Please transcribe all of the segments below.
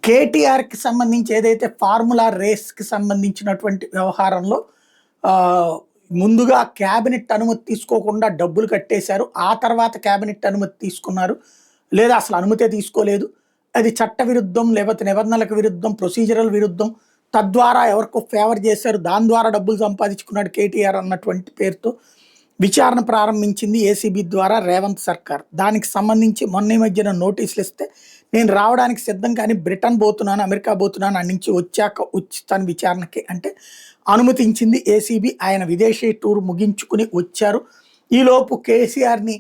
కేటీఆర్‌కి సంబంధించి ఏదైతే ఫార్ములా రేస్‌కి సంబంధించినటువంటి వ్యవహారంలో ముందుగా క్యాబినెట్ అనుమతి తీసుకోకుండా డబ్బులు కట్టేశారు. ఆ తర్వాత క్యాబినెట్ అనుమతి తీసుకున్నారు. లేదా అసలు అనుమతే తీసుకోలేదు. అది చట్టవిరుద్ధం, లేకపోతే నిబంధనలకు విరుద్ధం, ప్రొసీజరల్ విరుద్ధం. తద్వారా ఎవరికో ఫేవర్ చేశారు. దాని ద్వారా డబ్బులు సంపాదించుకున్నాడు కేటీఆర్ అన్నటువంటి పేరుతో విచారణ ప్రారంభించింది ఏసీబీ ద్వారా రేవంత్ సర్కార్. దానికి సంబంధించి మొన్న ఈ మధ్యన నోటీసులు ఇస్తే నేను రావడానికి సిద్ధం కానీ బ్రిటన్ పోతున్నాను, అమెరికా పోతున్నాను, అక్కడి నుంచి వచ్చాక వచ్చి విచారణకి అంటే అనుమతించింది ఏసీబీ. ఆయన విదేశీ టూర్ ముగించుకుని వచ్చారు. ఈలోపు కేసీఆర్ని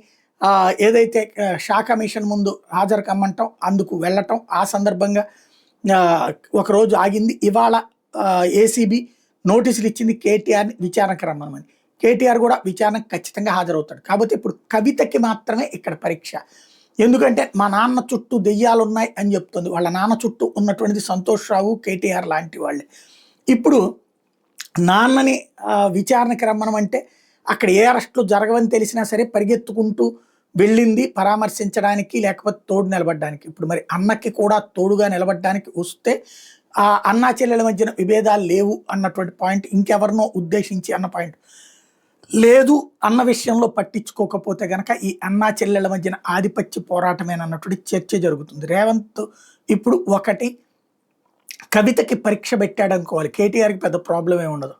ఏదైతే షా కమిషన్ ముందు హాజరు కమ్మంటాం, అందుకు వెళ్ళటం, ఆ సందర్భంగా ఒకరోజు ఆగింది. ఇవాళ ఏసీబీ నోటీసులు ఇచ్చింది కేటీఆర్ని విచారణకు రమ్మని. కేటీఆర్ కూడా విచారణకు ఖచ్చితంగా హాజరవుతాడు. కాబట్టి ఇప్పుడు కవితకి మాత్రమే ఇక్కడ పరీక్ష. ఎందుకంటే మా నాన్న చుట్టూ దెయ్యాలు ఉన్నాయి అని చెప్తుంది. వాళ్ళ నాన్న చుట్టూ ఉన్నటువంటిది సంతోష్ రావు, కేటీఆర్ లాంటి వాళ్ళే. ఇప్పుడు నాన్నని విచారణకి రమ్మనమంటే అక్కడ ఏ అరెస్టులు జరగవని తెలిసినా సరే పరిగెత్తుకుంటూ వెళ్ళింది పరామర్శించడానికి, లేకపోతే తోడు నిలబడడానికి. ఇప్పుడు మరి అన్నకి కూడా తోడుగా నిలబడడానికి వస్తే అన్నా చెల్లెల మధ్యన విభేదాలు లేవు అన్నటువంటి పాయింట్, ఇంకెవరినో ఉద్దేశించి అన్న పాయింట్ లేదు అన్న విషయంలో పట్టించుకోకపోతే గనక ఈ అన్నా చెల్లెల మధ్యన ఆధిపత్య పోరాటమేనన్నటువంటి చర్చ జరుగుతుంది. రేవంత్ ఇప్పుడు ఒకటి కవితకి పరీక్ష పెట్టాడు అనుకోవాలి. కేటీఆర్కి పెద్ద ప్రాబ్లం ఏమి ఉండదు.